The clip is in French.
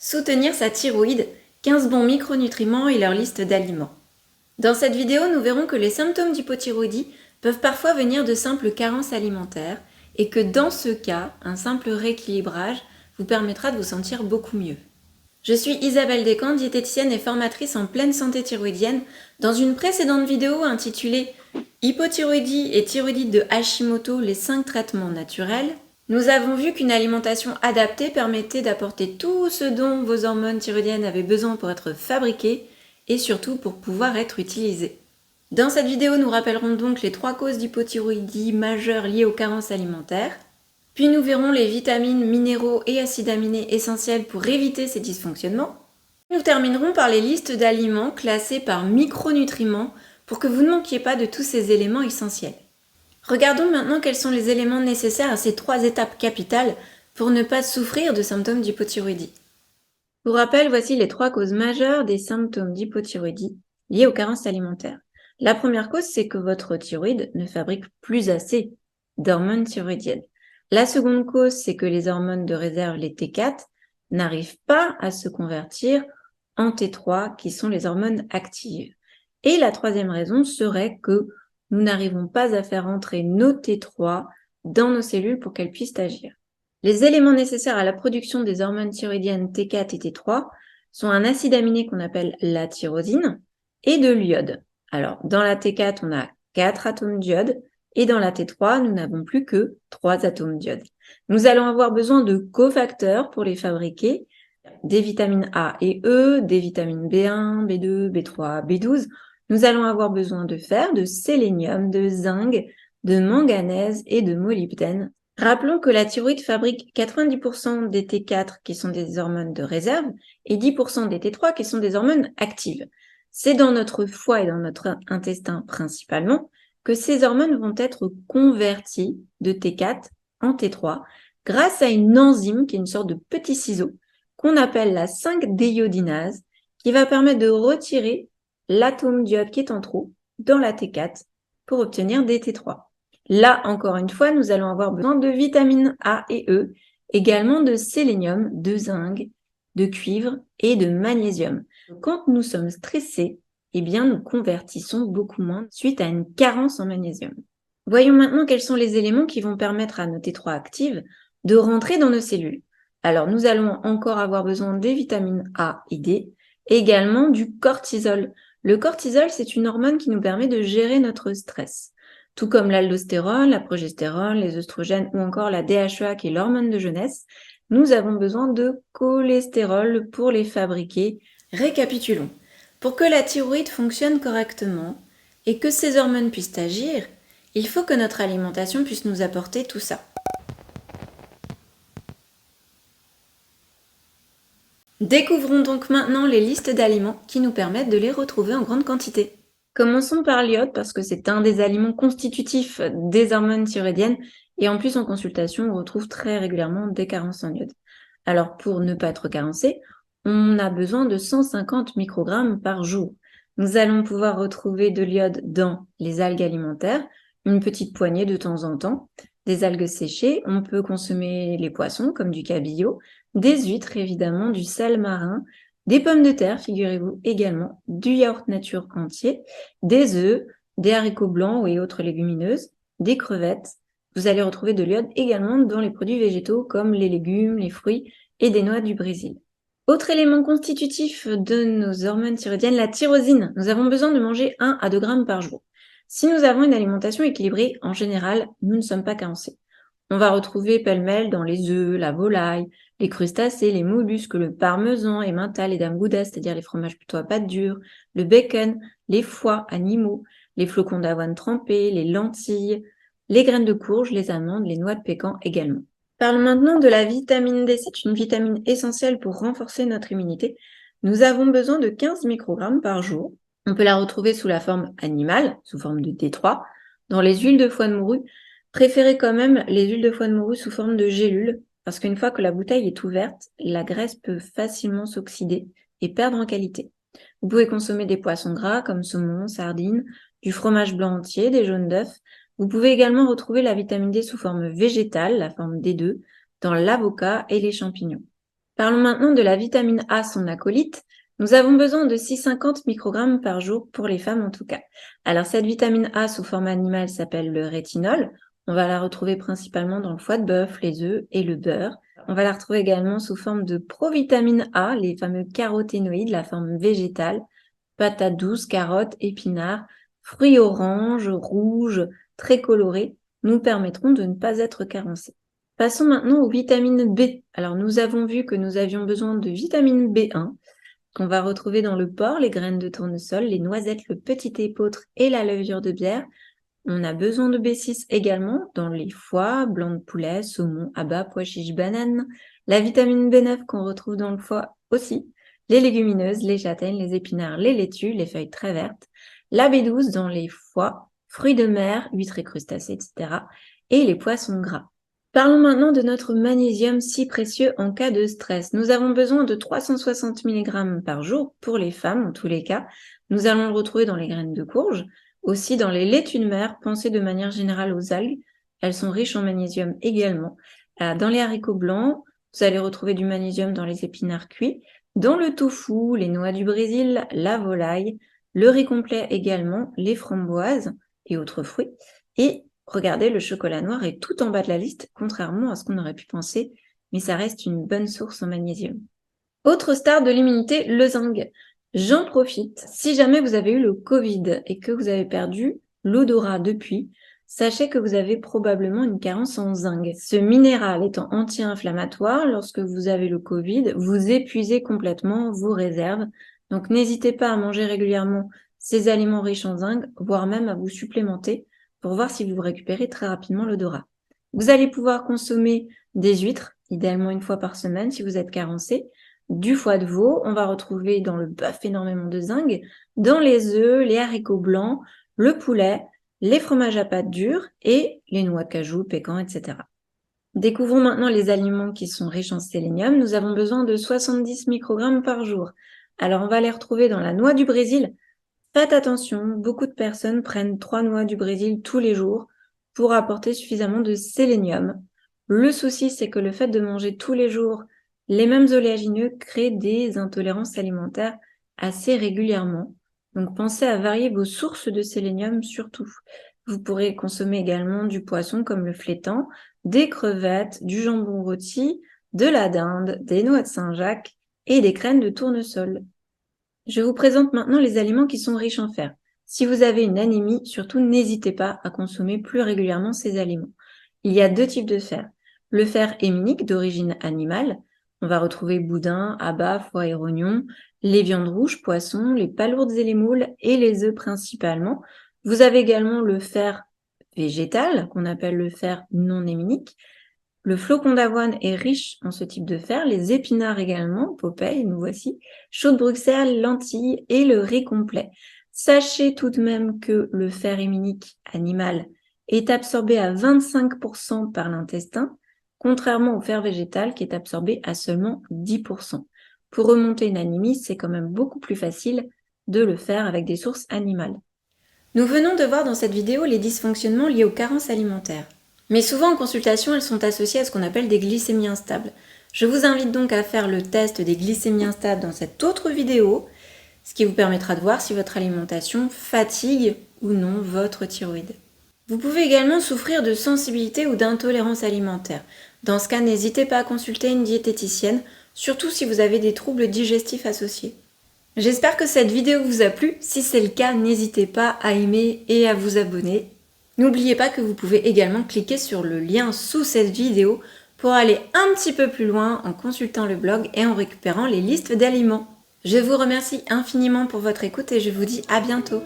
Soutenir sa thyroïde, 15 bons micronutriments et leur liste d'aliments. Dans cette vidéo, nous verrons que les symptômes d'hypothyroïdie peuvent parfois venir de simples carences alimentaires et que dans ce cas, un simple rééquilibrage vous permettra de vous sentir beaucoup mieux. Je suis Isabelle Descamps, diététicienne et formatrice en pleine santé thyroïdienne. Dans une précédente vidéo intitulée Hypothyroïdie et thyroïdite de Hashimoto, les 5 traitements naturels, nous avons vu qu'une alimentation adaptée permettait d'apporter tout ce dont vos hormones thyroïdiennes avaient besoin pour être fabriquées et surtout pour pouvoir être utilisées. Dans cette vidéo, nous rappellerons donc les 3 causes d'hypothyroïdie majeures liées aux carences alimentaires. Puis nous verrons les vitamines, minéraux et acides aminés essentiels pour éviter ces dysfonctionnements. Nous terminerons par les listes d'aliments classés par micronutriments pour que vous ne manquiez pas de tous ces éléments essentiels. Regardons maintenant quels sont les éléments nécessaires à ces 3 étapes capitales pour ne pas souffrir de symptômes d'hypothyroïdie. Pour rappel, voici les 3 causes majeures des symptômes d'hypothyroïdie liés aux carences alimentaires. La première cause, c'est que votre thyroïde ne fabrique plus assez d'hormones thyroïdiennes. La seconde cause, c'est que les hormones de réserve, les T4, n'arrivent pas à se convertir en T3, qui sont les hormones actives. Et la troisième raison serait que nous n'arrivons pas à faire entrer nos T3 dans nos cellules pour qu'elles puissent agir. Les éléments nécessaires à la production des hormones thyroïdiennes T4 et T3 sont un acide aminé qu'on appelle la tyrosine et de l'iode. Alors, dans la T4, on a 4 atomes d'iode et dans la T3, nous n'avons plus que 3 atomes d'iode. Nous allons avoir besoin de cofacteurs pour les fabriquer, des vitamines A et E, des vitamines B1, B2, B3, B12. Nous allons avoir besoin de fer, de sélénium, de zinc, de manganèse et de molybdène. Rappelons que la thyroïde fabrique 90% des T4 qui sont des hormones de réserve et 10% des T3 qui sont des hormones actives. C'est dans notre foie et dans notre intestin principalement que ces hormones vont être converties de T4 en T3 grâce à une enzyme qui est une sorte de petit ciseau qu'on appelle la 5-déiodinase qui va permettre de retirer l'atome d'iode qui est en trop dans la T4 pour obtenir des T3. Là, encore une fois, nous allons avoir besoin de vitamines A et E, également de sélénium, de zinc, de cuivre et de magnésium. Quand nous sommes stressés, eh bien, nous convertissons beaucoup moins suite à une carence en magnésium. Voyons maintenant quels sont les éléments qui vont permettre à nos T3 actives de rentrer dans nos cellules. Alors, nous allons encore avoir besoin des vitamines A et D, également du cortisol. Le cortisol, c'est une hormone qui nous permet de gérer notre stress. Tout comme l'aldostérone, la progestérone, les œstrogènes ou encore la DHEA qui est l'hormone de jeunesse, nous avons besoin de cholestérol pour les fabriquer. Récapitulons. Pour que la thyroïde fonctionne correctement et que ces hormones puissent agir, il faut que notre alimentation puisse nous apporter tout ça. Découvrons donc maintenant les listes d'aliments qui nous permettent de les retrouver en grande quantité. Commençons par l'iode parce que c'est un des aliments constitutifs des hormones thyroïdiennes et en plus en consultation on retrouve très régulièrement des carences en iode. Alors pour ne pas être carencé, on a besoin de 150 microgrammes par jour. Nous allons pouvoir retrouver de l'iode dans les algues alimentaires, une petite poignée de temps en temps, des algues séchées, on peut consommer les poissons comme du cabillaud, des huîtres évidemment, du sel marin, des pommes de terre, figurez-vous également, du yaourt nature entier, des œufs, des haricots blancs et autres légumineuses, des crevettes. Vous allez retrouver de l'iode également dans les produits végétaux comme les légumes, les fruits et des noix du Brésil. Autre élément constitutif de nos hormones thyroïdiennes, la tyrosine. Nous avons besoin de manger 1 à 2 grammes par jour. Si nous avons une alimentation équilibrée, en général, nous ne sommes pas carencés. On va retrouver pêle-mêle dans les œufs, la volaille, les crustacés, les mollusques, le parmesan, emmental, les dames goudas, c'est-à-dire les fromages plutôt à pâte dure, le bacon, les foies animaux, les flocons d'avoine trempés, les lentilles, les graines de courge, les amandes, les noix de pécan également. Parlons maintenant de la vitamine D. C'est une vitamine essentielle pour renforcer notre immunité. Nous avons besoin de 15 microgrammes par jour. On peut la retrouver sous la forme animale, sous forme de D3, dans les huiles de foie de morue. Préférez quand même les huiles de foie de morue sous forme de gélules, parce qu'une fois que la bouteille est ouverte, la graisse peut facilement s'oxyder et perdre en qualité. Vous pouvez consommer des poissons gras comme saumon, sardines, du fromage blanc entier, des jaunes d'œufs. Vous pouvez également retrouver la vitamine D sous forme végétale, la forme D2, dans l'avocat et les champignons. Parlons maintenant de la vitamine A, son acolyte. Nous avons besoin de 650 microgrammes par jour pour les femmes en tout cas. Alors cette vitamine A sous forme animale s'appelle le rétinol. On va la retrouver principalement dans le foie de bœuf, les œufs et le beurre. On va la retrouver également sous forme de provitamine A, les fameux caroténoïdes, la forme végétale, patates douces, carottes, épinards, fruits oranges, rouges, très colorés, nous permettront de ne pas être carencés. Passons maintenant aux vitamines B. Alors nous avons vu que nous avions besoin de vitamine B1, qu'on va retrouver dans le porc, les graines de tournesol, les noisettes, le petit épeautre et la levure de bière. On a besoin de B6 également dans les foies, blanc de poulet, saumon, abats, pois chiches, bananes. La vitamine B9 qu'on retrouve dans le foie aussi. Les légumineuses, les châtaignes, les épinards, les laitues, les feuilles très vertes. La B12 dans les foies, fruits de mer, huîtres et crustacés, etc. Et les poissons gras. Parlons maintenant de notre magnésium si précieux en cas de stress. Nous avons besoin de 360 mg par jour pour les femmes en tous les cas. Nous allons le retrouver dans les graines de courge, aussi dans les laitues de mer, pensez de manière générale aux algues. Elles sont riches en magnésium également. Dans les haricots blancs, vous allez retrouver du magnésium dans les épinards cuits. Dans le tofu, les noix du Brésil, la volaille, le riz complet également, les framboises et autres fruits. Et regardez, le chocolat noir est tout en bas de la liste, contrairement à ce qu'on aurait pu penser, mais ça reste une bonne source en magnésium. Autre star de l'immunité, le zinc. J'en profite. Si jamais vous avez eu le Covid et que vous avez perdu l'odorat depuis, sachez que vous avez probablement une carence en zinc. Ce minéral étant anti-inflammatoire, lorsque vous avez le Covid, vous épuisez complètement vos réserves. Donc n'hésitez pas à manger régulièrement ces aliments riches en zinc, voire même à vous supplémenter pour voir si vous récupérez très rapidement l'odorat. Vous allez pouvoir consommer des huîtres, idéalement une fois par semaine si vous êtes carencé, du foie de veau, on va retrouver dans le bœuf énormément de zinc, dans les œufs, les haricots blancs, le poulet, les fromages à pâte dure et les noix de cajou, pécan, etc. Découvrons maintenant les aliments qui sont riches en sélénium. Nous avons besoin de 70 microgrammes par jour. Alors on va les retrouver dans la noix du Brésil. Faites attention, beaucoup de personnes prennent 3 noix du Brésil tous les jours pour apporter suffisamment de sélénium. Le souci, c'est que le fait de manger tous les jours les mêmes oléagineux créent des intolérances alimentaires assez régulièrement. Donc pensez à varier vos sources de sélénium surtout. Vous pourrez consommer également du poisson comme le flétan, des crevettes, du jambon rôti, de la dinde, des noix de Saint-Jacques et des graines de tournesol. Je vous présente maintenant les aliments qui sont riches en fer. Si vous avez une anémie, surtout n'hésitez pas à consommer plus régulièrement ces aliments. Il y a 2 types de fer. Le fer héminique d'origine animale, on va retrouver boudin, abats, foie et rognon, les viandes rouges, poissons, les palourdes et les moules et les œufs principalement. Vous avez également le fer végétal, qu'on appelle le fer non héminique. Le flocon d'avoine est riche en ce type de fer, les épinards également, Popeye, nous voici, chaux de Bruxelles, lentilles et le riz complet. Sachez tout de même que le fer héminique animal est absorbé à 25% par l'intestin, contrairement au fer végétal qui est absorbé à seulement 10%. Pour remonter une anémie, c'est quand même beaucoup plus facile de le faire avec des sources animales. Nous venons de voir dans cette vidéo les dysfonctionnements liés aux carences alimentaires. Mais souvent en consultation, elles sont associées à ce qu'on appelle des glycémies instables. Je vous invite donc à faire le test des glycémies instables dans cette autre vidéo, ce qui vous permettra de voir si votre alimentation fatigue ou non votre thyroïde. Vous pouvez également souffrir de sensibilité ou d'intolérance alimentaire. Dans ce cas, n'hésitez pas à consulter une diététicienne, surtout si vous avez des troubles digestifs associés. J'espère que cette vidéo vous a plu. Si c'est le cas, n'hésitez pas à aimer et à vous abonner. N'oubliez pas que vous pouvez également cliquer sur le lien sous cette vidéo pour aller un petit peu plus loin en consultant le blog et en récupérant les listes d'aliments. Je vous remercie infiniment pour votre écoute et je vous dis à bientôt.